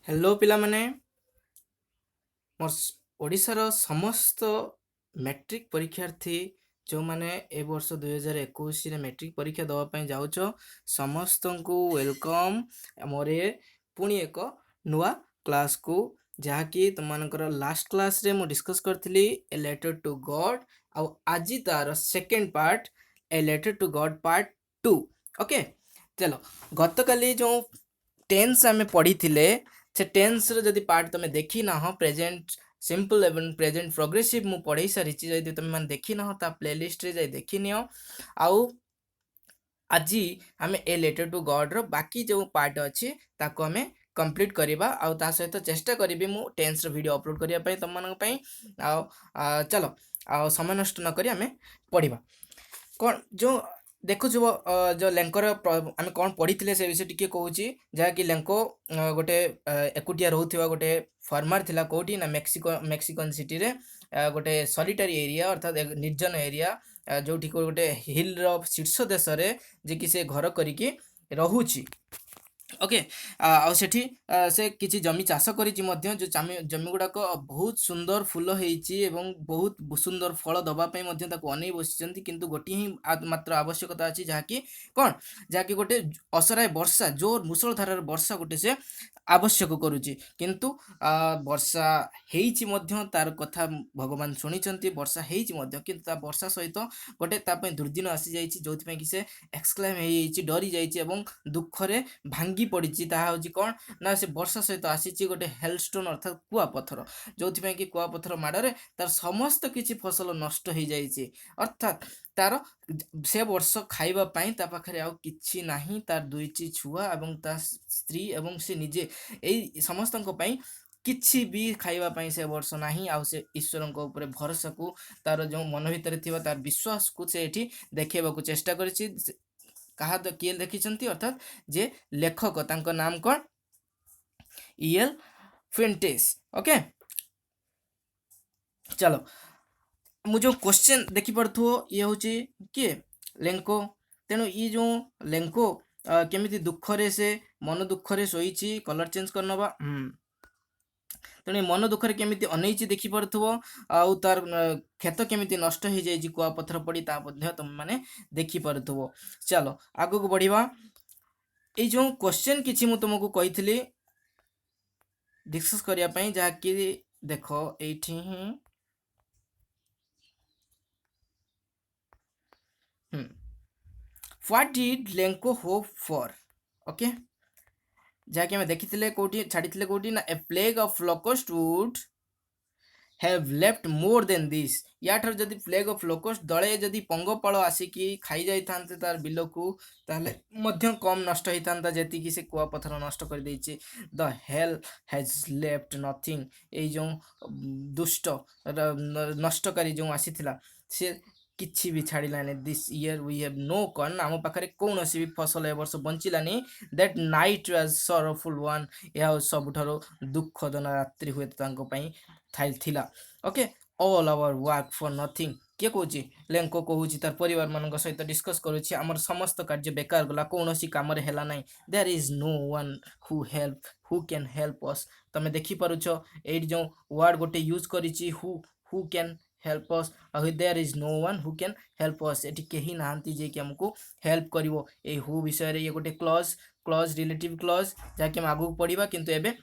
Hello पिला माने मोर ओडिशार समस्त मैट्रिक परीक्षार्थी जो माने ए वर्ष 2021 रे मैट्रिक परीक्षा दवा ପାଇଁ ଯାଉଛ ସମସ୍ତଙ୍କୁ ୱେଲକମ୍ ଆମର ଏ ପୁଣି ଏକ ନୂଆ କ୍ଲାସକୁ ଯାହାକି ତୁମମାନଙ୍କର ଲାଷ୍ଟ କ୍ଲାସରେ ମୁଁ ଡିସ୍କସ୍ କରିଥିଲି ଏ ଲେଟର ଟୁ ଗଡ୍ ଆଉ ଆଜି ତାର ସେକେଣ୍ଡ ପାର୍ଟ ଏ ଲେଟର ଟୁ ଗଡ୍ ପାର୍ଟ 2 ଓକେ ଚलो ଗତକାଲି ଯେଉଁ टेन्स आम पढ़ी से टेन्स जदि पार्ट तुम देखी ना हो प्रेजेंट सिंपल एवं प्रेजेंट प्रोग्रेसिव मु पढ़ाई सारी जदि तुम मैंने देखी ना हो ता प्लेलिस्ट रे जाई देखी नियो आउ आज आम ए लेटर टू गॉड रो बाकी जो पार्ट अच्छी ताको आम कंप्लीट करवा आउ ता सहित चेष्टा करी मु टेन्स रो वीडियो अपलोड करने पे तुम मानक आउ चलो आउ समय नष्ट न करी आम पढ़ा कौन जो देखु जो लेंकर आम कौन पढ़ी से विषय टी कहूँ जहाँकि लेंको गोटे एकुटिया रोथवा गोटे फार्मर थिला कोठी ना मेक्सिकन सिटी रे गोटे सॉलिटरी एरिया अर्थात निर्जन एरिया जो गोटे हिल रो शीर्ष देश रे जे कि से घर करिकी रहुची ओके आउ सेठी से किछि जमी चाष करिछि मध्य जो जमी गुड़ाक बहुत सुंदर फूल होइछि एवं बहुत सुंदर फल दबा पई मध्य ताको अनै बसिचंती किंतु गोटी ही मात्र आवश्यकता अछि जहाँकि कौन जहाँकि गोटे असराय वर्षा जोर मुसलधारार वर्षा गोटे से आवश्यक करुछि किंतु वर्षा हेइछि मध्य तार कथा भगवान शुणिचंती वर्षा हेइछि मध्य किंतु ता वर्षा सहित गोटे ता पई दुर्दिन आसी जाइछि जोथि पई कि से एक्सक्लेम हेइछि डरी जाइछि एवं दुखरे भांगी पड़ी ताहा हूँ कौन ना से वर्षा सहित आसी गोटे हेलस्टोन अर्थात कुआपथर जो कि कुआपथर माड़े तार समस्त किसी फसल नष्ट हो जाइए अर्थात तार से वर्ष खाइबा ता पाखरे आउ किछि नाही तार दुईटी छुआ एवं ता स्त्री एवं से निजे एई समस्तनको पई किछि भी खाइबा पई से वर्ष नाही आउ से ईश्वर ऊपर भरोसा को तार जो मन भितर थिबा तार विश्वास को से एठी देखेबा को चेष्टा करिछि कहा तो किए लिखिं अर्थात जे लेखक तांको नाम कौन ईएल फेंटेस ओके चलो मुझे क्वेश्चन देखी पड़थो ये हूँ किए लेंको तेणु ये जो लेंको केमिति दुखरे से मन दुखरे शोची कलर चेंज करनबा तेणु मन दुखरे केमिति अनैछि देखी पड़थो आउ तार खेत केमिति नष्ट हो जाइछि कुआ पत्थर पड़ी ता मध्य तुम माने देखी पड़थो चलो आगु को बढ़िबा ए जो क्वेश्चन किछि मु तुमको कहिथिली डिस्कस करिया पई जहा कि देखो एठी ही what did Lencho hope for okay जहाँकि आम देखी कौटी छाड़ी कौटी ना a plague of locust would have left more than this या ठार जदि प्लेग ऑफ लोकस्ट दले जदि पंगपाल आसिकी खाई जाई थांते तार बिल को ताले मध्य कम नष्ट होता जी से कुआपथर नष्ट कर देछि the hail has left nothing ए जो दुष्ट नष्टकारी जो आसीथिला से किछि भी छाड़िलानी this year we have no corn आम पाखे कौन भी फसल ए वर्ष बंचिलानी that night was sorrowful one यह सबुठारो दुखदन रात्रि हुए थिला okay all our work for nothing किए कहूँ लेंको कहूँ तार परिवार मान सहित डिस्कस करुच्ची आमर समस्त कार्य बेकार गला कौन कम है ना there is no one who can help us तुम देखिपुच ये जो वर्ड गोटे यूज करी who can help us there is no one who can help us ये कहीं ना जे कि आमको हेल्प करिवो ए हु विषय ये गोटे क्लॉज क्लॉज रिलेटिव क्लॉज जहाँकि हम आगू पढ़ा किंतु एबे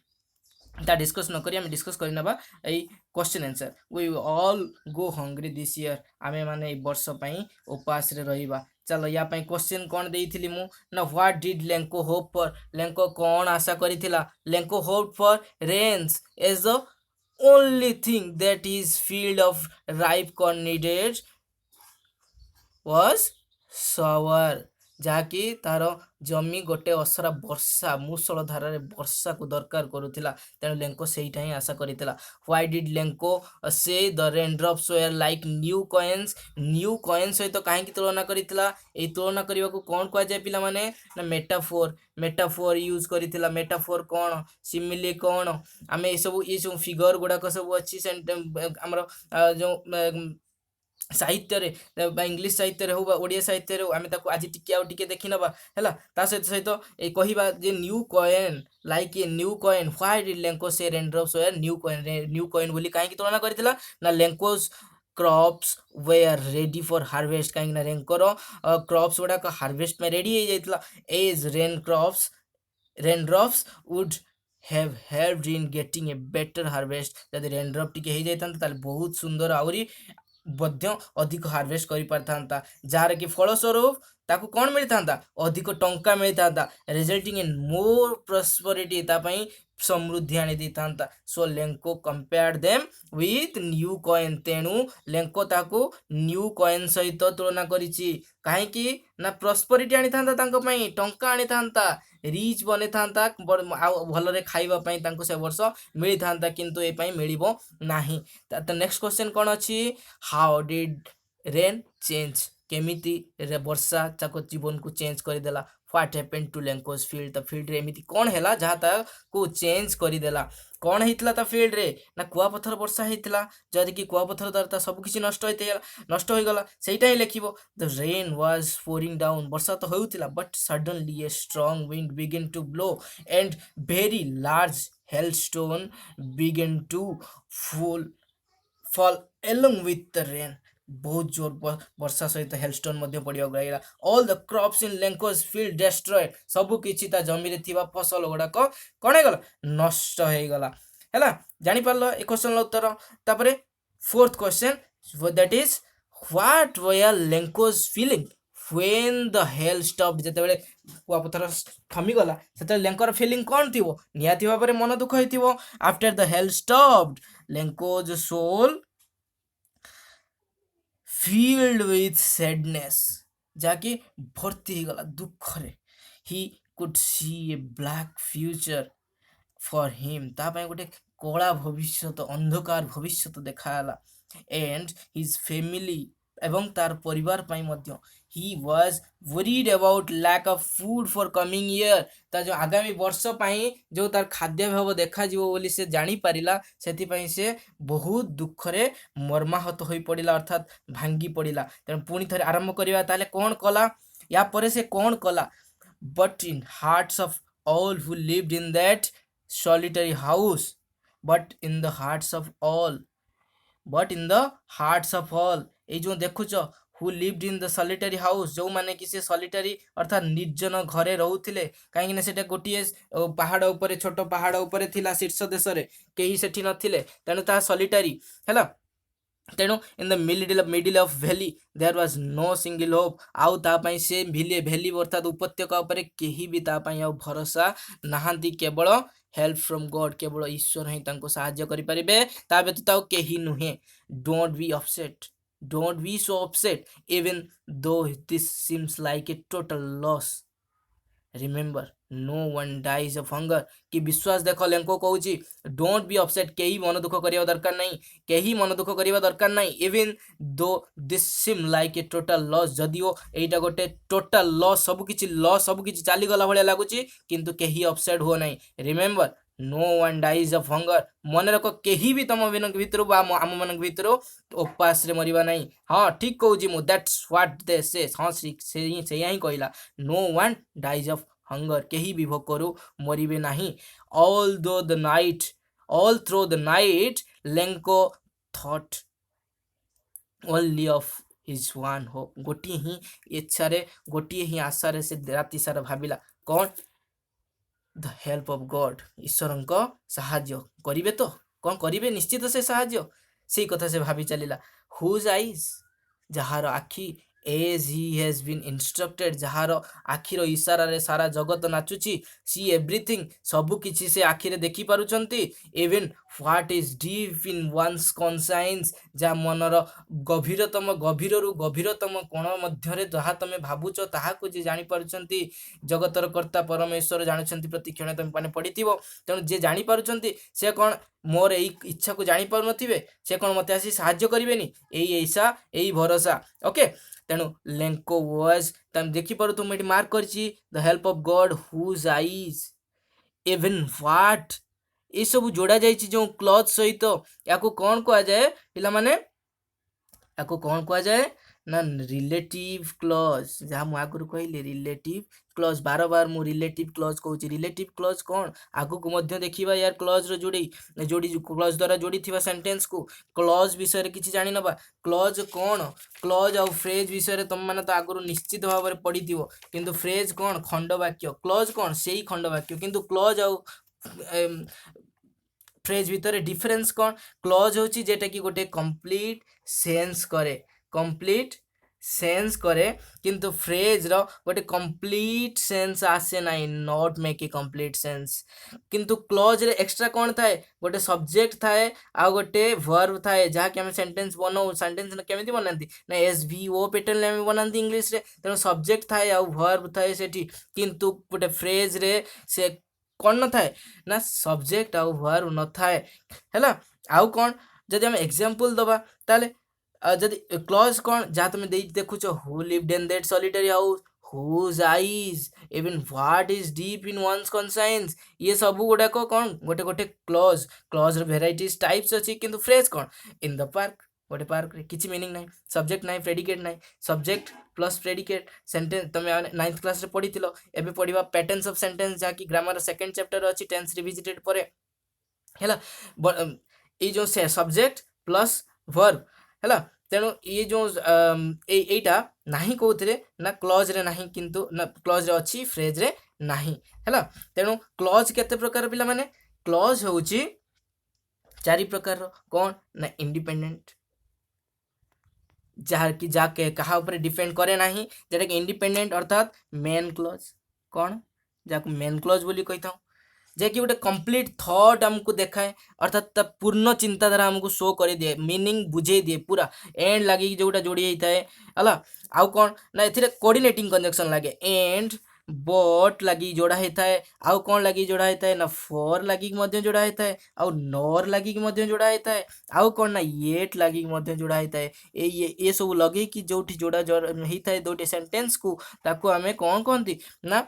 ता डिस्कस न करी आमे डिस्कस करी नबा ए question answer we all go hungry this year आमे माने ए वर्ष पई उपास रे रहिबा चलो या पई क्वेश्चन कोन देइथिली मु ना what did Lencho hope for Lencho कोन आशा करिथिला Lencho hope for rains as the only thing that his field of ripe corn needed was shower जहाँकि तार जमी गोटे असरा वर्षा मुसल धारा वर्षा को दरकार करुला तेणु लेंको से ही आशा करता why did Lencho say the raindrops were like new coin सहित कहीं तुलना करता तुलना करने को कौन कह जाए पिला माने ना मेटाफोर यूज करता मेटाफोर कौन सिमिली कौन आम ये सब फिगर गुड़ाक सब अच्छी आमर जो ସାହିତ୍ୟରେ ବା ଇଂଲିଶ ସାହିତ୍ୟରେ ହଉ ବା ଓଡ଼ିଆ ସାହିତ୍ୟରେ ହଉ ଆମେ ତାକୁ ଆଜି ଟିକେ ଆଉ ଟିକେ ଦେଖି ନେବା ହେଲା। ତା ସହିତ ଏ କହିବା ଯେ new coin like a new coin why did Lencho say raindrops ware new coin ବୋଲି କାହିଁକି ତୁଳନା କରିଥିଲା ନା Lencho's crops were ready for harvest, କାହିଁକି ନା ରେଙ୍କର କ୍ରପ୍ସ ଗୁଡ଼ାକ ହାର୍ଭେଷ୍ଟ ପାଇଁ ରେଡି ହେଇଯାଇଥିଲା। As raindrops would have helped in getting a better harvest, ଯଦି ରେନଡ୍ରପ୍ ଟିକେ ହେଇଯାଇଥାନ୍ତା ତାହେଲେ ବହୁତ ସୁନ୍ଦର ଆହୁରି ମଧ୍ୟ ଅଧିକ ହାର୍ଭେଷ୍ଟ କରିପାରିଥାନ୍ତା, ଯାହାର କି ଫଳସ୍ୱରୂପ ତାକୁ କ'ଣ ମିଳିଥାନ୍ତା ଅଧିକ ଟଙ୍କା ମିଳିଥାନ୍ତା, ରେଜଲ୍ଟିଂ ଇନ୍ ମୋର୍ ପ୍ରସ୍ପରିଟି, ତା ପାଇଁ ସମୃଦ୍ଧି ଆଣି ଦେଇଥାନ୍ତା। So Lencho compared them with new coin, ତେଣୁ ଲେଙ୍କୋ ତାକୁ ନ୍ୟୁ କଏନ୍ ସହିତ ତୁଳନା କରିଛି। କାହିଁକି ନା ପ୍ରସ୍ପରିଟି ଆଣିଥାନ୍ତା, ତାଙ୍କ ପାଇଁ ଟଙ୍କା ଆଣିଥାନ୍ତା, ରିଚ୍ ବନେଇଥାନ୍ତା, ଆଉ ଭଲରେ ଖାଇବା ପାଇଁ ତାଙ୍କୁ ସେ ବର୍ଷ ମିଳିଥାନ୍ତା, କିନ୍ତୁ ଏ ପାଇଁ ମିଳିବ ନାହିଁ। ତ ନେକ୍ସଟ କ୍ୱେଶ୍ଚନ୍ କ'ଣ ଅଛି, ହାଉ ଡିଡ୍ ରେନ୍ ଚେଞ୍ଜ, କେମିତି ବର୍ଷା ତାଙ୍କ ଜୀବନକୁ ଚେଞ୍ଜ କରିଦେଲା। ହ୍ୱାଟ୍ ହ୍ୟାପେନ୍ ଟୁ ଲେଙ୍କୋସ୍ ଫିଲ୍ଡ, ତା ଫିଲ୍ଡରେ ଏମିତି କ'ଣ ହେଲା ଯାହା ତାକୁ ଚେଞ୍ଜ କରିଦେଲା। କ'ଣ ହେଇଥିଲା ତା ଫିଲ୍ଡରେ ନା କୁଆପଥର ବର୍ଷା ହେଇଥିଲା, ଯଦି କି କୁଆପଥର ଦ୍ୱାରା ତା ସବୁ କିଛି ନଷ୍ଟ ହୋଇଗଲା ସେଇଟା ହିଁ ଲେଖିବ। The rain was pouring down, ବର୍ଷା ତ ହେଉଥିଲା but suddenly a strong wind begin to blow and very large hailstone began to fall along with the rain, ବହୁତ ଜୋର ବର୍ଷା ସହିତ ହେଲଷ୍ଟୋନ୍ ମଧ୍ୟ ପଡ଼ିବାକୁ ଲାଗିଲା। All the crops in Lencho's field destroyed, ସବୁ କିଛି ତା ଜମିରେ ଥିବା ଫସଲ ଗୁଡ଼ାକ କ'ଣ ହେଇଗଲା ନଷ୍ଟ ହେଇଗଲା। ହେଲା, ଜାଣିପାରିଲ ଏ କ୍ୱେଶ୍ଚନର ଉତ୍ତର। ତାପରେ fourth question that is what were Lencho's feeling when the hail stopped, ଯେତେବେଳେ କୁଆପଥର ଥମିଗଲା ସେତେବେଳେ ଲେଙ୍କର ଫିଲିଂ କ'ଣ ଥିବ, ନିହାତି ଭାବରେ ମନ ଦୁଃଖ ହେଇଥିବ। After the hail stopped ଲେଙ୍କୋଜ୍ soul filled with sadness, ଯାହାକି ଭର୍ତ୍ତି ହେଇଗଲା ଦୁଃଖରେ। he could see a black future for him, ତା ପାଇଁ ଗୋଟେ କଳା ଭବିଷ୍ୟତ, ଅନ୍ଧକାର ଭବିଷ୍ୟତ ଦେଖାଗଲା। and his family, ଏବଂ ତାର ପରିବାର ପାଇଁ ମଧ୍ୟ। he was worried about lack of food for coming year, ତା ଯେଉଁ ଆଗାମୀ ବର୍ଷ ପାଇଁ ଯେଉଁ ତାର ଖାଦ୍ୟାଭାବ ଦେଖାଯିବ ବୋଲି ସେ ଜାଣିପାରିଲା, ସେଥିପାଇଁ ସେ ବହୁତ ଦୁଃଖରେ ମର୍ମାହତ ହୋଇପଡ଼ିଲା, ଅର୍ଥାତ୍ ଭାଙ୍ଗି ପଡ଼ିଲା। ତେଣୁ ପୁଣି ଥରେ ଆରମ୍ଭ କରିବା, ତାହେଲେ କ'ଣ କଲା, ୟା ପରେ ସେ କ'ଣ କଲା। but in hearts of all who lived in that solitary house, but in the hearts of all ଏଇ ଯେଉଁ ଦେଖୁଛ who lived in the solitary house, ଯେଉଁମାନେ କି ସେ ସଲିଟାରୀ ଅର୍ଥାତ୍ ନିର୍ଜନ ଘରେ ରହୁଥିଲେ, କାହିଁକିନା ସେଟା ଗୋଟିଏ ପାହାଡ଼ ଉପରେ, ଛୋଟ ପାହାଡ଼ ଉପରେ ଥିଲା, ଶୀର୍ଷ ଦେଶରେ କେହି ସେଠି ନଥିଲେ, ତେଣୁ ତାହା ସଲିଟାରୀ ହେଲା। ତେଣୁ in the middle of valley there was no single hope, ଆଉ ତା ପାଇଁ ସେ ଭ୍ୟାଲି ଅର୍ଥାତ୍ ଉପତ୍ୟକା ଉପରେ କେହି ବି ତା ପାଇଁ ଆଉ ଭରସା ନାହାନ୍ତି, କେବଳ ହେଲ୍ପ ଫ୍ରମ୍ ଗଡ୍, କେବଳ ଈଶ୍ୱର ହିଁ ତାଙ୍କୁ ସାହାଯ୍ୟ କରିପାରିବେ, ତା ବ୍ୟତୀତ ଆଉ କେହି ନୁହେଁ। Don't B so upset even though this seems like a total loss, remember no one dies of hunger, କି ବିଶ୍ୱାସ ଦେଖ, ଲେଙ୍କୋ କହୁଛି ଡୋଣ୍ଟ ବି ଅପସେଟ୍, କେହି ମନ ଦୁଃଖ କରିବା ଦରକାର ନାହିଁ, even though this seem like a total loss, ଯଦିଓ ଏଇଟା ଗୋଟେ ଟୋଟାଲ ଲସ୍, ସବୁକିଛି ଚାଲିଗଲା ଭଳିଆ ଲାଗୁଛି, କିନ୍ତୁ କେହି ଅପସେଟ୍ ହୁଅ ନାହିଁ। Remember no one dies of hunger, ମନେ ରଖ କେହି ବି ତମ ଭିତରୁ ବା ଆମମାନଙ୍କ ଭିତରୁ ଉପାସରେ ମରିବା ନାହିଁ। ହଁ ଠିକ କହୁଛି ମୁଁ, that's what they say, ହଁ ସେଇଆ ହିଁ କହିଲା, no one dies of hunger, କେହି ବି ଭୋକରୁ ମରିବେ ନାହିଁ। all through the night Lanco thought only of his one hope, ଗୋଟିଏ ହିଁ ଇଚ୍ଛାରେ, ଗୋଟିଏ ହିଁ ଆଶାରେ ସେ ରାତି ସାରା ଭାବିଲା, କ'ଣ, ଦ ହେଲ୍ପ ଅଫ୍ ଗଡ୍, ଈଶ୍ୱରଙ୍କ ସାହାଯ୍ୟ କରିବେ ତ, କ'ଣ କରିବେ, ନିଶ୍ଚିତ ସେ ସାହାଯ୍ୟ, ସେଇ କଥା ସେ ଭାବି ଚାଲିଲା। ହୁଜ୍ ଆଇଜ୍, ଯାହାର ଆଖି, ଏଜ୍ ହି ହେଜ୍ ବିନ୍ ଇନଷ୍ଟ୍ରକ୍ଟେଡ୍, ଯାହାର ଆଖିର ଇସାରାରେ ସାରା ଜଗତ ନାଚୁଛି, ସି ଏଭ୍ରିଥିଙ୍ଗ, ସବୁକିଛି ସେ ଆଖିରେ ଦେଖିପାରୁଛନ୍ତି, even what is deep in once conscience, ଯାହା ମନର ଗଭୀରରୁ ଗଭୀରତମ କୋଣ ମଧ୍ୟରେ ଯାହା ତମେ ଭାବୁଛ ତାହାକୁ ଯିଏ ଜାଣିପାରୁଛନ୍ତି, ଜଗତର କର୍ତ୍ତା ପରମେଶ୍ୱର ଜାଣୁଛନ୍ତି, ପ୍ରତିକ୍ଷଣ ତମେ ମାନେ ପଢ଼ିଥିବ। ତେଣୁ ଯିଏ ଜାଣିପାରୁଛନ୍ତି ସେ କ'ଣ ମୋର ଏଇ ଇଚ୍ଛାକୁ ଜାଣିପାରୁନଥିବେ, ସେ କ'ଣ ମୋତେ ଆସି ସାହାଯ୍ୟ କରିବେନି, ଏଇ ଇଚ୍ଛା, ଏଇ ଭରସା। ଓକେ, ତେଣୁ ଲେଙ୍କୋ ୱାଜ୍, ତମେ ଦେଖିପାରୁଥିବ ମୁଁ ଏଠି ମାର୍କ କରିଛି, the help of God whose eyes even what, ଏସବୁ ଯୋଡ଼ା ଯାଇଛି ଯେଉଁ କ୍ଲଥ୍ ସହିତ, ୟାକୁ କ'ଣ କୁହାଯାଏ ପିଲାମାନେ, आपको कौन कह जाए ना रिलेटिव क्लॉज जहाँ मु आगुरी कहली रिलेटिव क्लॉज बार बार मु रिलेटिव क्लॉज कहूँ रिलेटिव क्लॉज कौन आगु को मध्य देखिबा यार क्लॉज रो जोड़ी क्लॉज द्वारा जोड़ी थिबा सेंटेंस को क्लॉज विषय रे किछि जानि नबा क्लॉज कौन क्लॉज आउ फ्रेज विषय रे तुम माने तो आगुरु निश्चित भाव रे पढ़िथिबो किंतु फ्रेज कौन खंड वाक्य क्लॉज कौन सेही खंड वाक्य किंतु क्लॉज आउ फ्रेज भितर डिफरेंस कौन क्लॉज होची जेटा कि गोटे कंप्लीट सेंस करे कंप्लीट सेंस करे किंतु फ्रेज रो गोटे कंप्लीट सेंस आसे नाही not make a complete sense किंतु क्लॉज रे एक्स्ट्रा कौन थाए गोटे सब्जेक्ट थाए आ गोटे वर्ब थाए जहा कि हम सेंटेंस बनाऊ सेंटेंस केमिति बनांती ना एसवीओ पैटर्न में बनांती इंग्लिश रे तेनो सब्जेक्ट थाए आ वर्ब थाए सेठी किंतु गोटे फ्रेज रे से कौन न थाए ना सब्जेक्ट आउ वर्ब न थाए हैला आउ कौन जदि हम एग्जांपल दबा ताले जदि क्लॉज कौन जहाँ तुम देखुच who lived in that solitary house whose eyes even what is deep in one's conscience ये सब गुड़ाक कौन गोटे गोटे क्लॉज क्लॉज भेराइटीज टाइप्स अच्छी किंतु फ्रेज कौन इन द पार्क गोटे पार्क रे किछि मीनिंग नाही सब्जेक्ट नाही प्रेडिकेट नाही सब्जेक्ट प्लस प्रेडिकेट सेंटेंस तुम 9th क्लास रे पढ़िथिलो एबे पढ़िबा पैटर्न्स ऑफ सेंटेंस जा कि ग्रामर सेकंड चैप्टर अच्छी टेंस रिविजिटेड परे हैला ए जो सब्जेक्ट प्लस वर्ब हैला तेणु ये जो एटा नाही कोथरे ना क्लॉज रे नाही किंतु ना क्लॉज रे अच्छी फ्रेज रे नाही हैला तेणु क्लॉज केते प्रकार पिला माने क्लॉज होउची चारि प्रकार कौन ना इंडिपेंडेंट जहाँ कि जाके कहा ऊपर डिपेंड करे नाही जेटा कि इंडिपेंडेंट अर्थात मेन क्लॉज कौन जाको मेन क्लॉज बोली कहता हूँ जे कि गोटे कंप्लीट थॉट हमको देखाए अर्थात पूर्ण चिंताधारा हमको शो कर दिए मीनिंग बुझे दिए पूरा एंड लगे जोटा जोड़ी होता है हला आउ कौन ना ए कोऑर्डिनेटिंग कंजक्शन लगे एंड बट लगी जोड़ा होता है आउ कौन लगी जोड़ा होता है ना फॉर लगी जोड़ा होता है आउ नॉर लगी जोड़ा होता है आउ कौन ना येट लगी जोड़ा होता है ये सब लगे कि जोटी जोड़ा होता है दोटे सेंटेंस को ताको हमें कौन कहती ना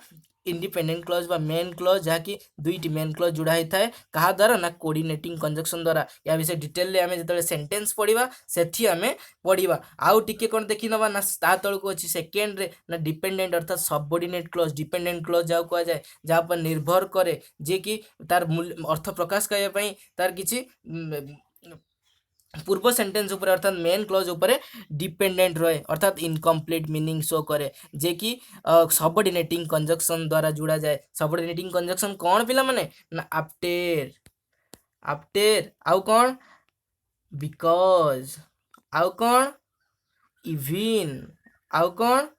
इंडिपेंडेंट क्लॉज बा मेन क्लॉज जहाँकि दुईटी मेन क्लॉज जोड़ा होता है कहा द्वारा ना कोऑर्डिनेटिंग कंजक्शन द्वारा या विषय डिटेल आम जो सेंटेंस पढ़ा से आम पढ़ा आउ टिके कौन देखी नवा ना ता तलक अच्छी सेकेंड रे ना डिपेंडेंट अर्थात सबऑर्डिनेट क्लॉज डिपेंडेंट क्लॉज जहाँ कह जाए जहाँ पर निर्भर करे जे कि तार अर्थ प्रकाश करने तार किसी पूर्व सेंटेंस ऊपर अर्थात मेन क्लॉज ऊपर डिपेंडेंट रहे अर्थात इनकम्प्लीट मीनिंग शो करे जे कि सबऑर्डिनेटिंग कंजक्शन द्वारा जुड़ा जाए सबऑर्डिनेटिंग कंजक्शन कौन पिला माने ना आफ्टर आफ्टर आउ कौन बिकॉज आउ कौन इवन आउ कौन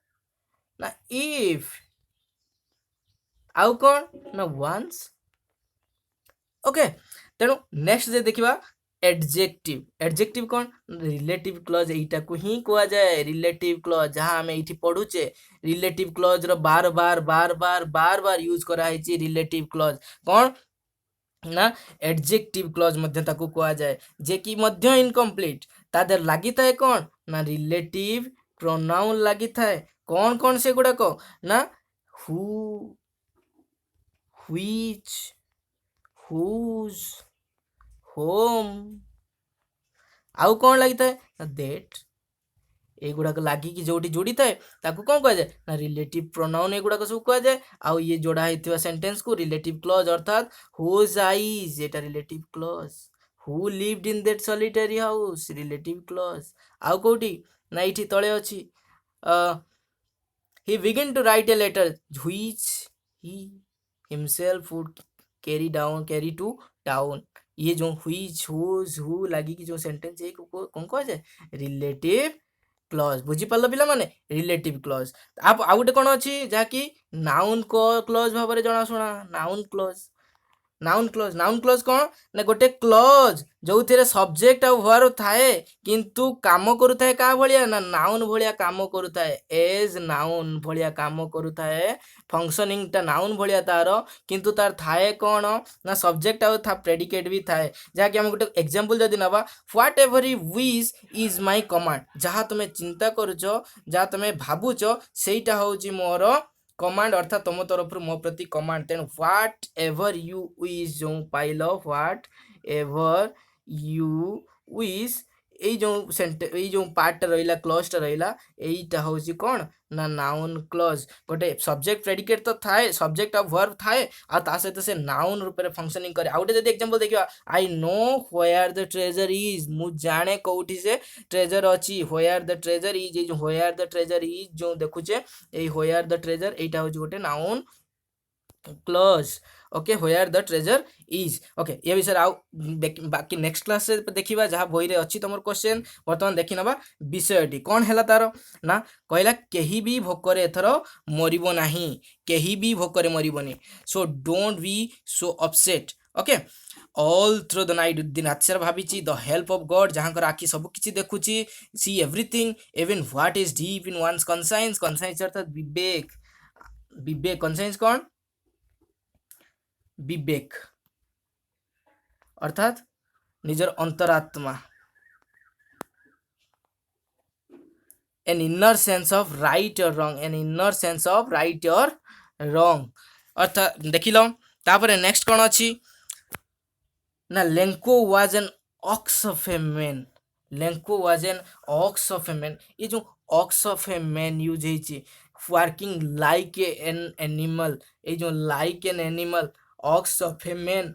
ना इफ आउ कौन ना वंस ओके तेणु नेक्स्ट जे देखिबा एडजेक्टिव एडजेक्टिव कौन रिलेटिव क्लॉज एटा को ही कहा जाए रिलेटिव क्लॉज जहाँ आम ये पढ़ुचे रिलेटिव क्लॉज रो बार बार बार बार बार बार यूज कराई रिलेटिव क्लॉज कौन ना एडजेक्टिव क्लॉज मध्य ताको कहा जाए जे कि मध्य इनकम्प्लीट तादर लगी थाए कौन ना रिलेटिव प्रोनाउन लगी थाए कौन कौन से गुड़ाक ना हु व्हिच हुज होम आउ कौन लगी थाए ना दैट एगुड़ाक लगिकी जोटी जोड़ी थाए ताको कौन कह जाए ना रिलेटिव प्रोनाउन एगुड़ाक सब कह जाए आउ ये जोड़ा होता सेंटेंस को रिलेटिव क्लॉज अर्थात whose eyes Etah relative clause who lived in that solitary house relative clause आउ कोटी ना ये तले अच्छी he began to write a letter which he himself would carry to town ये जो which whose who लगी कि जो सेंटेंस है कौन कह जाए रिलेटिव क्लॉज बुझी पाल पिला माने रिलेटिव क्लॉज आप आउ गोटे कौन अच्छी जहाँकि नाउन क्लॉज भाव में जनाशुना नाउन क्लॉज कौन ना गोटे क्लॉज जो थे सब्जेक्ट आउ वर्ब थाए किंतु काम करुए क्या भाया ना नाउन भाया काम करुए एज नाउन भाया काम करुए फंक्शनिंग टा नाउन भाया तार किंतु तार थाए कौन ना सब्जेक्ट आउ प्रेडिकेट भी थाए जहाँकि आम गोटे एग्जांपल जदि नवा what ever you wish is my command जहाँ तुम्हें चिंता करुच जहाँ तुम्हें भावुच सेटा हूँ मोर कमांड अर्थात तुम तरफ मो प्रति कमांड तेणु व्हाट एवर यू विश जो pile what ever you wish ଏଇ ଯେଉଁ ପାର୍ଟଟା ରହିଲା କ୍ଲଜ୍ଟା ରହିଲା ଏଇଟା ହେଉଛି କ'ଣ ନା ନାଉନ୍ କ୍ଲଜ୍। ଗୋଟେ ସବଜେକ୍ଟ ପ୍ରେଡିକେଟ୍ ତ ଥାଏ, ସବଜେକ୍ଟ ଆଉ ଭର୍ବ ଥାଏ, ଆଉ ତା ସହିତ ସେ ନାଉନ୍ ରୂପରେ ଫଙ୍କସନିଂ କରେ। ଆଉ ଗୋଟେ ଯଦି ଏକ୍ଜାମ୍ପଲ୍ ଦେଖିବା, I no ହ୍ୱେୟାର୍ the treasure is, ମୁଁ ଜାଣେ କେଉଁଠି ସେ ଟ୍ରେଜର୍ ଅଛି। ହ୍ୱେୟାର୍ ଦ ଟ୍ରେଜର୍ ଇଜ୍, ଏଇ ଯେଉଁ ହ୍ୱେୟାର୍ ଦ ଟ୍ରେଜର୍ ଇଜ୍ ଯେଉଁ ଦେଖୁଛେ, ଏଇ ହ୍ୱେୟାର୍ ଦ ଟ୍ରେଜର୍ ଏଇଟା ହେଉଛି ଗୋଟେ noun clause. Okay, where the treasure is. Okay, ये विषय आउ बाकी नेक्स्ट क्लास से देखिबा जहाँ बही रे अछि तमर क्वेश्चन। वर्तमान देखि नबा विषयटी कोन हैला तारो ना कहला केही भी भोकरे एथर मरिबो नाही, केही भी भोकरे मरिबोनी। So don't be so upset. Okay, all through the night दिन रात भाविची द हेल्प ऑफ गॉड, जहाँ कर आखि सब किछि देखुची, see everything even what is deep in one's conscience. Conscience अर्थात विवेक, विवेक कॉन्साइंस कौन विवेक अर्थात निजर अंतरात्मा। An inner sense of right or wrong, an inner sense of right or wrong अर्थात देखिल। तापर नेक्स्ट कौन अच्छी ना Lanco was an ox of a man, Lencho was an ox of a man. ये जो ox of a man use है working like an animal, ये जो like an animal ox of a man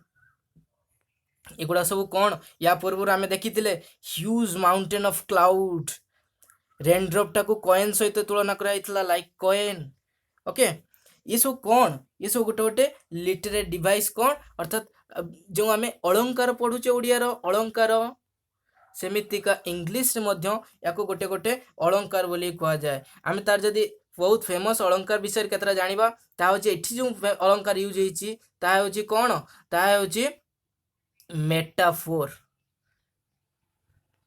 एगुड़ा सब कौन या पूर्व आम देखी huge mountain of cloud, raindrop टाको कॉइन सहित तुलना कराइथिला लाइक कॉइन। ओके, ये सब कौन, ये सब गोटे गोटे लिटरेरी डिवाइस कौन अर्थात जो आम अलंकार पढ़ुचे ओडियार अलंकार, सेमितिका इंग्लिश रे मध्य याको गोटे गोटे अलंकार बोली कहा जाए। आम तार जदि बहुत फेमस अलंकार विषय केतरा जानिबा ता होची एठी जो अलंकार यूज होईची ता होची कोन, ता होची मेटाफोर,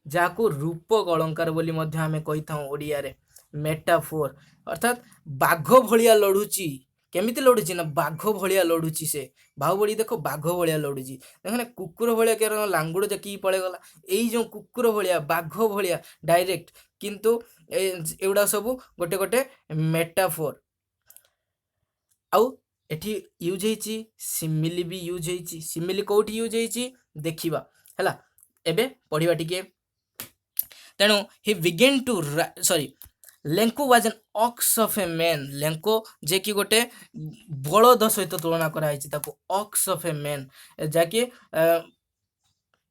जाको रूपक अलंकार बोली मध्य आमे कहि थाउ ओडिया रे। मेटाफोर अर्थात बाघ भलिया लड़ुची, केमिति लड़ुची ना बाघ भलिया लड़ुची। से बाहुबली देखो बाघ भलिया लड़ुची, देखने कुकुर भलिया के लांगुड़ जकी पड़े गला, एई जो कुकुर भलिया बाघ भलिया डायरेक्ट, किंतु एउडा सब गोटे गोटे मेटाफोर। आउ एठी यूज होईची सिमिली भी यूज होईची। सिमिली कोठी यूज होईची देखिबा हैला, एबे पढ़िबा टिके। तेणु he begin to sorry Lencho was an ox of a man, Lencho जे कि गोटे बलद सहित तुलना कराई ताको ऑक्स ऑफ ए मैन, जाकि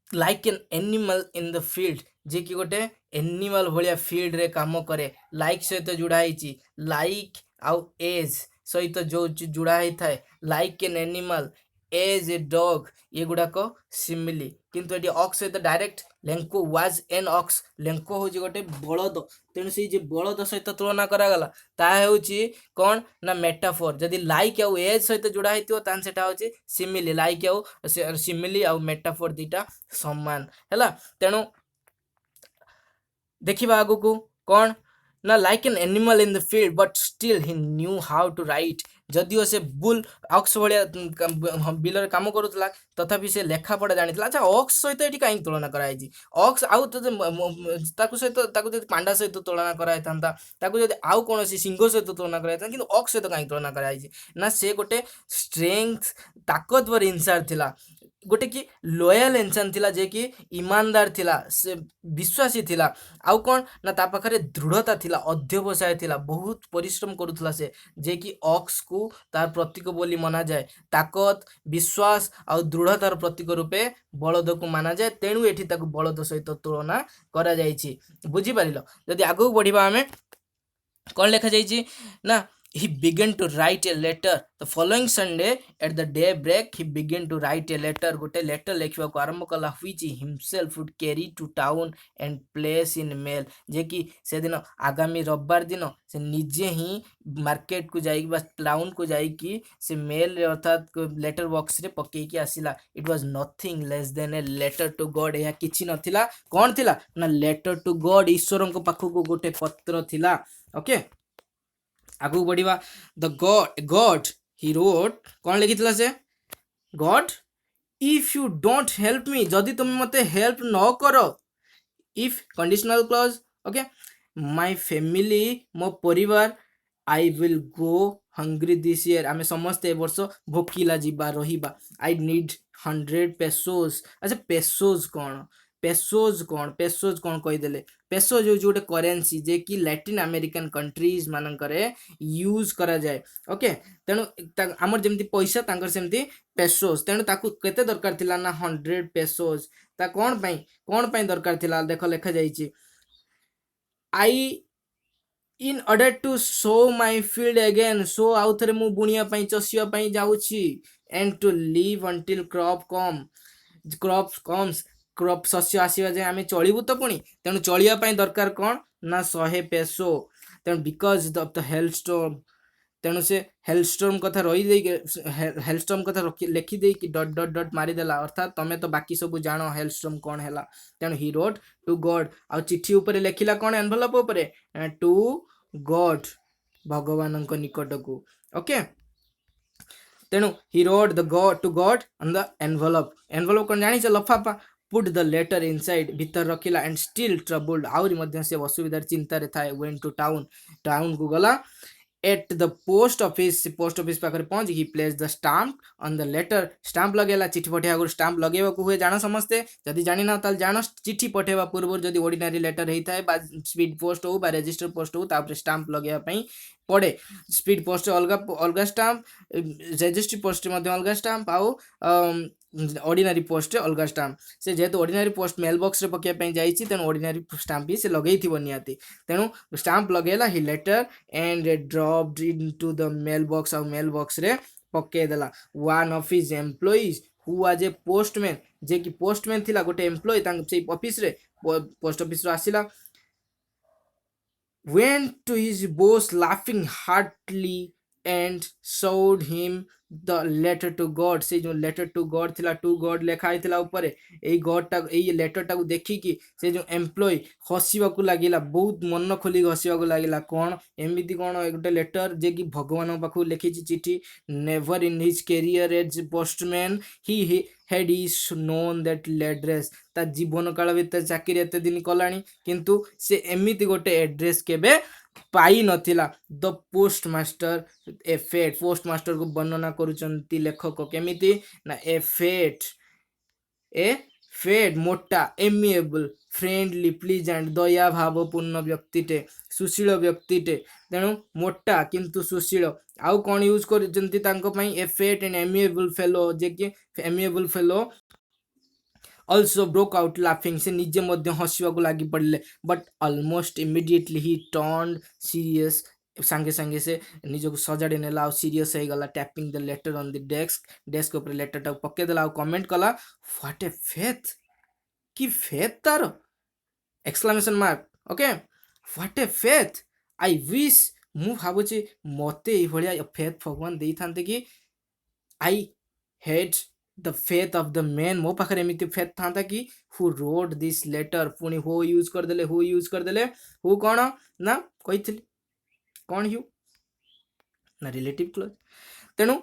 like an animal in the field, जे कि गोटे एनिमल भलिया फील्ड रे काम करे। लाइक सहित जुड़ा है, लाइक आउ एज सहित जो जुड़ा ही थाए, like an animal as a dog, ये गुड़ाक सिमिली। किंतु ये ऑक्स सहित direct Lencho was an ox, Lencho हूँ गोटे बलद, तेणु से बलद सहित तुलना करागला ताहा होची कौन ना मेटाफोर। जदि लाइक आउ एज सहित जुड़ा होइतिबो तान सेटा होची सिमिली, लाइक आउ सिमिली आउ मेटाफोर दीटा समान हैला। तेणु देखिबा आगु को कौन ना like an animal in the field but still he knew how to write. जदिओ से बुल ऑक्स भाया बिल काम करूला तथापि से लेखा पढ़ा जानी। अच्छा, ऑक्स सहित ये कहीं तुलना कराई, ऑक्स आउ सहित पांडा सहित तुलना कराई था, आउ कौन सिंह सहित तुलना कराई था, कि ऑक्स सहित कहीं तुलना कराई ना से गोटे स्ट्रेंथ ताकतवर इंसान थिला, गोटे कि लॉयल इंसान थिला, जे कि ईमानदार थिला, से विश्वासी थिला। आउ कौन ना ता पाखरे दृढ़ता थिला, अध्यवसाय थिला, बहुत परिश्रम करुथला से, जे कि ऑक्स को तार प्रतीक बोली माना जाए। ताकत विश्वास आउ दृढ़तार प्रतीक रूपे बलद को माना जाए, तेणु एठी ताकु बलद सहित तुलना करा जायछि। बुझी पारिलो। जदि आगु बढ़िबा हमें कौन लिखा जायछि ना he began to write a letter the following Sunday at the daybreak he began to write a letter, गोटे लेटर लिखवा को आरंभ कला, which he himself would carry to town and place in mail, जे कि से दिन आगामी रविवार दिन से निजे ही मार्केट को जाई बस टाउन को जाई कि से मेल अर्थात लेटर बॉक्स रे पकई कि आसिला। It was nothing less than a letter to God, या किछि नथिला, कोन थिला ना लेटर टू गॉड, ईश्वर को पाखु को गोटे पत्र थिला। ओके, आगु बढ़िबा। द गॉड ही रोट, कौन लिखिथिला से God, if you don't help me, जदि तुम मते हेल्प न करो, if conditional clause. Okay, my family मो परिवार, I will go hungry this year, आमे समस्ते ए वर्ष भोकिला जीवा रहिबा। I need 100 pesos. अच्छा, पेसोस कौन पेसोज कौन कहीदेले पेसोज हूँ गोटे करेन्सी जे कि लैटिन अमेरिकन कंट्रीज मानकरे यूज करा जाए ओके तेणु आमर जमी पैसा तांकर सेमती पेसोज तेणु ताकू केते दरकार थिला ना 100 पेसोज ता कौन पाई दरकार थिला देख लेखा जाइछि I in order to sow my field again so आउ थरे मु बुनिया पाई चसिया पाई जाउछि and to live until crop comes crop शस्य आसीबा जे आमे चलिबु तो पुणी तेणु चलिया पाई दरकार कौन ना 100 पेसो तेणु बिकॉज ऑफ द हेलस्टॉर्म तेणु से हेलस्टॉर्म कथा रही दे हेलस्टॉर्म कथा लिखि दे कि डॉट डॉट डॉट मारी देला अर्थात तमे तो बाकी सब जानो हेलस्टॉर्म कौन हैला तेणु ही रोट टू गॉड आ चिट्ठी ऊपर लिखिला कौन एनवेलप ऊपर टू गॉड भगवान निकट को ओके तेणु ही wrote the God to God on the envelope कौन जानी लफाफा पुट द लेटर इनसाइड भीतर रखिला एंड स्टिल ट्रबल्ड आउरी मध्य से असुविधार चिंतार थाए वेंट टू टाउन को गला एट द पोस्ट ऑफिस पाखे पहुंच he place the stamp on the letter stamp लगेला चिठी पठेवा आगुरी स्टाम्प लगेवा को हुए जान समस्ते जदि जानि ना ताल जान चिठी पठेवा पूर्व जदि ऑर्डिनरी लेटर होता है स्पीड पोस्ट हो बा रजिस्टर पोस्ट हो तापर स्टाम्प लगेवा पई पड़े स्पीड पोस्ट अलग स्टाम्प रजिस्ट्री पोस्ट अलग स्टाम्प आउ ऑर्डिनरी पोस्ट अलग स्टाम्प से जेहेतु ऑर्डिनरी पोस्ट मेल बॉक्स रे पकाई जाइए तेणु ऑर्डिनरी स्टाम्प भी से लगे निहाती तेणु स्टाम्प लगेला ही letter and dropped into the mail box रे पकेदेला one of his employees who was a postman जे कि पोस्टमैन थिला गोटे एम्प्लॉय ऑफिस रे पोस्ट ऑफिस रो आसिला went to his boss laughing heartily and showed him the letter to God से जो लेटर टू गॉड थिला टू गॉड लिखा थिला ऊपर ए गॉड टा ए लेटर टा देखी कि से जो एम्प्लॉय हसिबा को लागिला बहुत मन खोली हसिबा को लागिला कोन एमिति कोन गोटे लेटर जे कि भगवान पाखु लिखि चिठी never in his career as postman he had is known that address ता जीवन काल भीतर चाकरी एते दिन कलानी किंतु से एमिति गोटे एड्रेस केबे पाई नथिला the post master a fat post master को वर्णना करुचंती लेखक केमिति ना ए फेट मोटा एमिएबल फ्रेंडली प्लीजेंट दया भावपूर्ण व्यक्तिटे सुशील व्यक्तिटे तेणु मोटा किंतु सुशील आउ कौन यूज करचंती तांको पई a fat and amiable fellow जे कि amiable fellow also broke out laughing से निजे मध्य हसिबा को लागि पड़ले but almost immediately he turned serious संगे संगे से निजको सजाड़ी नेला आ सीरियस हो गला tapping the later on the desk ऊपर लेटर टा पके देला आ कमेंट कला व्हाट ए फेथ की फेथ तार exclamation mark okay what a faith I wish मु भाबुची मते ए भलिया फेथ भगवान देई थांते कि I had the faith of the man मो पाखरे एमिति फेथ था कि हु रोड दिस लेटर पुणी हो यूज करदेले हु कौन ना कही कौन यू ना रिलेटिव क्लोज तेणु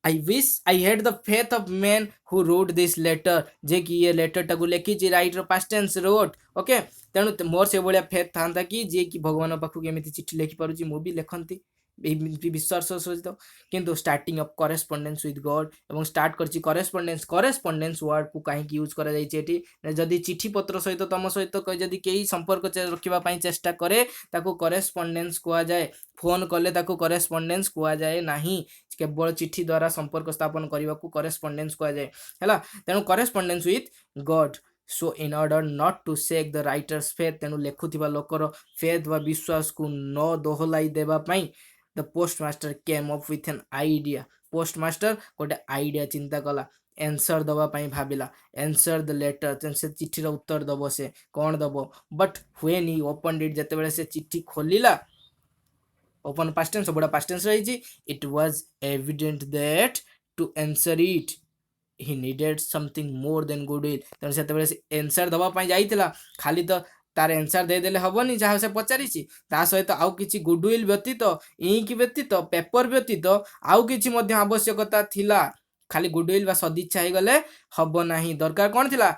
I wish I had the faith of man who wrote this letter जे कि ये लेटर टाकू लिखी write past tense wrote okay तेणु मोर से भाया फेथ था कि जे कि भगवान पाखु केमिति चिट्ठी लिखि पारुची मु भी लिखंती विश्वास सहित किंतु स्टार्टिंग ऑफ करेस्पोंडेंस विथ गॉड एवं स्टार्ट करछि करेस्पोंडेंस वर्ड को कहीं यूज करा जाइछि एठी जदि चिट्ठी पत्र सहित तुम सहित जदि केही संपर्क रखिबा पई चेष्टा करे ताको करेस्पोंडेंस कुआ जाए फोन कले ताको करेस्पोंडेंस कुआ जाए नाही केवल चिट्ठी द्वारा संपर्क स्थापन करने को करेस्पोंडेंस कुआ जाए हैला तेणु correspondence with God so in order not to shake the writer's faith तेणु लेखुथिबा लोकर फेथ वा विश्वास को न दोहलाई देबा पई the postmaster came up with an idea postmaster गोटे आइडिया चिंता कला एनसर दबा पई भाबिला एनसर द लेटर से चिट्ठी उत्तर दबो से कौन दबो but when he open it जते बेले से चिट्ठी खोलिला ओपन पास्ट टेंस बड़ा पास्ट टेंस रही it was evident that to answer it he needed something more than goodwill तेणु से एनसर दबा पई जाइतिला खाली तो तार एनसर दे देले हबनी जहाँ से पचारि ता सहित आउ किछि गुडविल व्यतीत इंक व्यतीत पेपर व्यतीत आउ किछि मध्य आवश्यकता थिला खाली गुडविल बा सदिच्छा हो गले हब नाही दरकार कौन थिला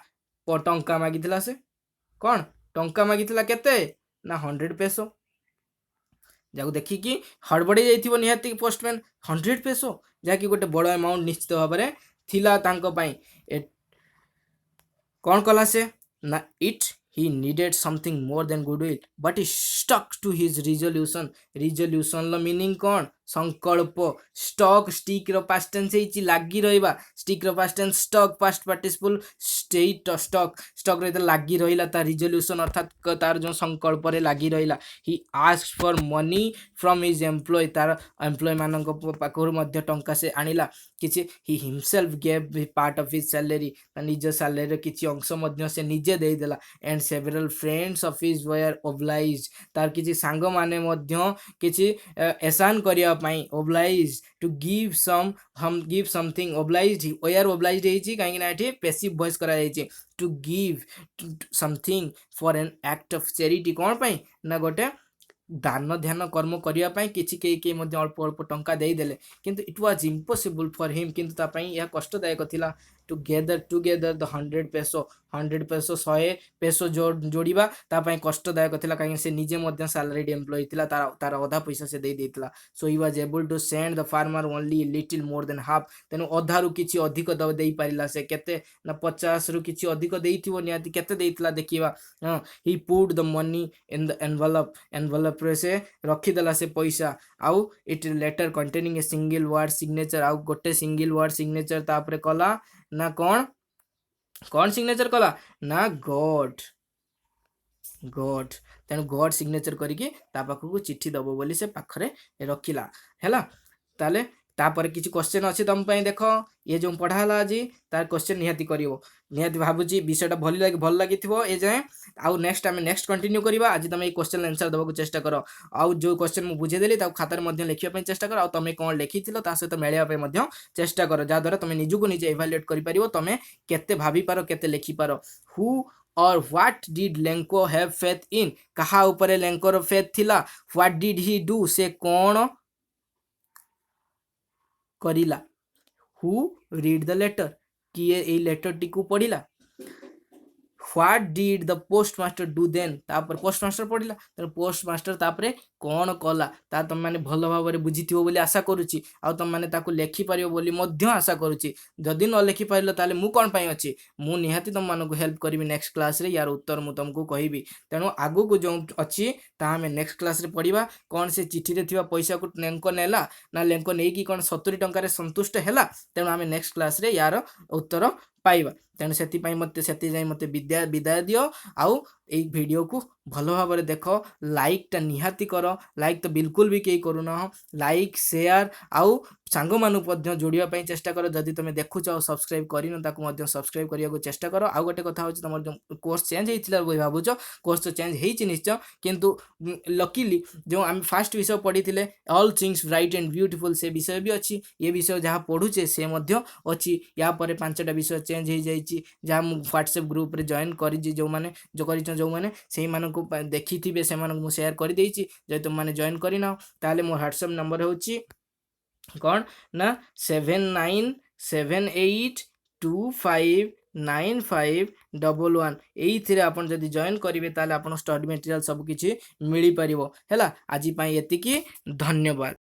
टंका मागिथिला से कौन टंका मागिथिला केते ना 100 पेसो जाको देखिकी हड़बड़ी जाइथिबो निहाती पोस्टमैन 100 पेसो जाकि गोटे बड़ अमाउंट निश्चित भाव में थिला तांको पई कौन कला से na it he needed something more than goodwill but he stuck to his resolution ର meaning କ'ଣ ସଂକଳ୍ପ stuck stick ର past tense ହେଇଛି ଲାଗି ରହିବା stick ର past tense stuck past participle stuck ରେ ଲାଗି ରହିଲା ତା resolution ଅର୍ଥାତ ତାର ଯେଉଁ ସଂକଳ୍ପରେ ଲାଗି ରହିଲା he asked for money from his employee ତାର ଏମ୍ପ୍ଲୟ ମାନଙ୍କ ପାଖରୁ ମଧ୍ୟ ଟଙ୍କା ସେ ଆଣିଲା କିଛି he himself gave part of his salary ନିଜ ସାଲାରୀର କିଛି ଅଂଶ ମଧ୍ୟ ସେ ନିଜେ ଦେଇଦେଲା and several friends of his were obliged ତାର କିଛି ସାଙ୍ଗମାନେ ମଧ୍ୟ କିଛି ଏସାନ କରିବା ପାଇଁ obliged to give something obliged ହେଇଛି କାହିଁକି ନା ଏଠି passive voice କରାଯାଇଛି to give something for an act of charity କ'ଣ ପାଇଁ ନା ଗୋଟେ ଦାନ ଧ୍ୟାନ କର୍ମ କରିବା ପାଇଁ କିଛି କେହି ମଧ୍ୟ ଅଳ୍ପ ଅଳ୍ପ ଟଙ୍କା ଦେଇଦେଲେ କିନ୍ତୁ ଇଟ୍ ୱାଜ୍ ଇମ୍ପସିବୁଲ୍ ଫର୍ ହିମ୍ କିନ୍ତୁ ତା ପାଇଁ ଏହା କଷ୍ଟଦାୟକ ଥିଲା to gather together the 100 peso 100 peso ଯୋଡ଼ିବା ତା ପାଇଁ କଷ୍ଟଦାୟକ ଥିଲା କାହିଁକି ସେ ନିଜେ ମଧ୍ୟ ସାଲାରିଡ୍ ଏମ୍ପ୍ଲୟି ଥିଲା ତାର ଅଧା ପଇସା ସେ ଦେଇଥିଲା so he was able to send the farmer only little more than half ତେଣୁ ଅଧାରୁ କିଛି ଅଧିକ ଦେଇପାରିଲା ସେ କେତେ ନା 50ରୁ କିଛି ଅଧିକ ଦେଇଥିବ ନିହାତି କେତେ ଦେଇଥିଲା ଦେଖିବା he put the money in the envelope ରେ ସେ ରଖିଦେଲା ସେ ପଇସା ଆଉ it letter containing a single word signature ଆଉ ଗୋଟେ single word signature ତାପରେ କଲା ନା କ'ଣ ସିଗ୍ନେଚର କଲା ନା ଗଡ୍ ତେଣୁ ଗଡ୍ ସିଗ୍ନେଚର କରିକି ତା ପାଖକୁ ଚିଠି ଦବ ବୋଲି ସେ ପାଖରେ ରଖିଲା ହେଲା ତାହେଲେ ତାପରେ କିଛି କ୍ୱେଶ୍ଚନ ଅଛି ତମ ପାଇଁ ଦେଖ ଇଏ ଯେଉଁ ପଢା ହେଲା ଆଜି ତାର କ୍ୱେଶ୍ଚନ ନିହାତି କରିବ ନିହାତି ଭାବୁଛି ବିଷୟଟା ଭଲ ଲାଗିଥିବ ଏ ଯାଏଁ ଆଉ ଆମେ ନେକ୍ସଟ କଣ୍ଟିନ୍ୟୁ କରିବା ଆଜି ତମେ ଏଇ କ୍ୱେଶ୍ଚନ ଆନ୍ସର ଦେବାକୁ ଚେଷ୍ଟା କର ଆଉ ଯେଉଁ କ୍ୱେଶ୍ଚନ ମୁଁ ବୁଝେଇଦେଲି ତାକୁ ଖାତାରେ ମଧ୍ୟ ଲେଖିବା ପାଇଁ ଚେଷ୍ଟା କର ଆଉ ତମେ କ'ଣ ଲେଖିଥିଲ ତା ସହିତ ମେଳିବା ପାଇଁ ମଧ୍ୟ ଚେଷ୍ଟା କର ଯାହାଦ୍ୱାରା ତମେ ନିଜକୁ ନିଜେ ଇଭାଲୁଏଟ୍ କରିପାରିବ ତମେ କେତେ ଭାବିପାର କେତେ ଲେଖିପାର ହୁ or what did Lenko have faith in କାହା ଉପରେ ଲେଙ୍କୋର faith ଥିଲା what did he do ସେ କ'ଣ କରିଲା who read the letter କିଏ ଏଇ ଲେଟରଟିକୁ ପଢିଲା what did the postmaster do then ତାପରେ postmaster ପଢିଲା ତେଣୁ postmaster ତାପରେ କ'ଣ କଲା ତା ତମମାନେ ଭଲ ଭାବରେ ବୁଝିଥିବ ବୋଲି ଆଶା କରୁଛି ଆଉ ତମମାନେ ତାକୁ ଲେଖିପାରିବ ବୋଲି ମଧ୍ୟ ଆଶା କରୁଛି ଯଦି ନ ଲେଖିପାରିଲ ତାହେଲେ ମୁଁ କ'ଣ ପାଇଁ ଅଛି ମୁଁ ନିହାତି ତମମାନଙ୍କୁ ହେଲ୍ପ କରିବି ନେକ୍ସଟ କ୍ଲାସରେ ୟାର ଉତ୍ତର ମୁଁ ତମକୁ କହିବି ତେଣୁ ଆଗକୁ ଯେଉଁ ଅଛି ତାହା ଆମେ ନେକ୍ସଟ କ୍ଲାସରେ ପଢିବା କ'ଣ ସେ ଚିଠିରେ ଥିବା ପଇସାକୁ ଲେଙ୍କ ନେଲା ନା ଲେଙ୍କ ନେଇକି କ'ଣ 70 ଟଙ୍କାରେ ସନ୍ତୁଷ୍ଟ ହେଲା ତେଣୁ ଆମେ ନେକ୍ସଟ କ୍ଲାସରେ ୟାର ଉତ୍ତର ପାଇବା ତେଣୁ ସେଥିପାଇଁ ମୋତେ ବିଦାୟ ଦିଅ ଆଉ ଏଇ ଭିଡ଼ିଓକୁ ଭଲ ଭାବରେ ଦେଖ ଲାଇକ୍ଟା ନିହାତି କର ଲାଇକ୍ ତ ବିଲକୁଲ ବି କେହି କରୁନାହ ଲାଇକ୍ ସେୟାର ଆଉ ସାଙ୍ଗମାନଙ୍କୁ ମଧ୍ୟ ଯୋଡ଼ିବା ପାଇଁ ଚେଷ୍ଟା କର ଯଦି ତୁମେ ଦେଖୁଛ ଆଉ ସବସ୍କ୍ରାଇବ୍ କରିନ ତାକୁ ମଧ୍ୟ ସବସ୍କ୍ରାଇବ୍ କରିବାକୁ ଚେଷ୍ଟା କର ଆଉ ଗୋଟେ କଥା ହେଉଛି ତୁମର ଯେଉଁ କୋର୍ସ ଚେଞ୍ଜ ହେଇଥିଲା ବୋଲି ଭାବୁଛ କୋର୍ସ ତ ଚେଞ୍ଜ ହେଇଛି ନିଶ୍ଚୟ କିନ୍ତୁ ଲକିଲି ଯେଉଁ ଆମେ ଫାଷ୍ଟ ବିଷୟ ପଢ଼ିଥିଲେ all things bright and beautiful ସେ ବିଷୟ ବି ଅଛି ଏ ବିଷୟ ଯାହା ପଢ଼ୁଛେ ସେ ମଧ୍ୟ ଅଛି ୟା ପରେ 5ଟା ବିଷୟ ଚେଞ୍ଜ ହେଇଯାଇଛି ଯାହା ମୁଁ ହ୍ୱାଟ୍ସଆପ୍ ଗ୍ରୁପ୍ରେ ଜଏନ୍ କରିଛି ଯେଉଁମାନେ ସେଇମାନଙ୍କୁ ଦେଖିଥିବେ ସେମାନଙ୍କୁ ମୁଁ ସେୟାର କରିଦେଇଛି ଯଦି ତୁମମାନେ ଜଏନ୍ କରିନାହ ତାହେଲେ ମୋ ହ୍ୱାଟ୍ସଆପ୍ ନମ୍ବର ହେଉଛି କ'ଣ ନା 7978259511 ଏଇଥିରେ ଆପଣ ଯଦି ଜଏନ୍ କରିବେ ତାହେଲେ ଆପଣ ଷ୍ଟଡି ମେଟେରିଆଲ ସବୁ କିଛି ମିଳିପାରିବ ହେଲା ଆଜି ପାଇଁ ଏତିକି ଧନ୍ୟବାଦ।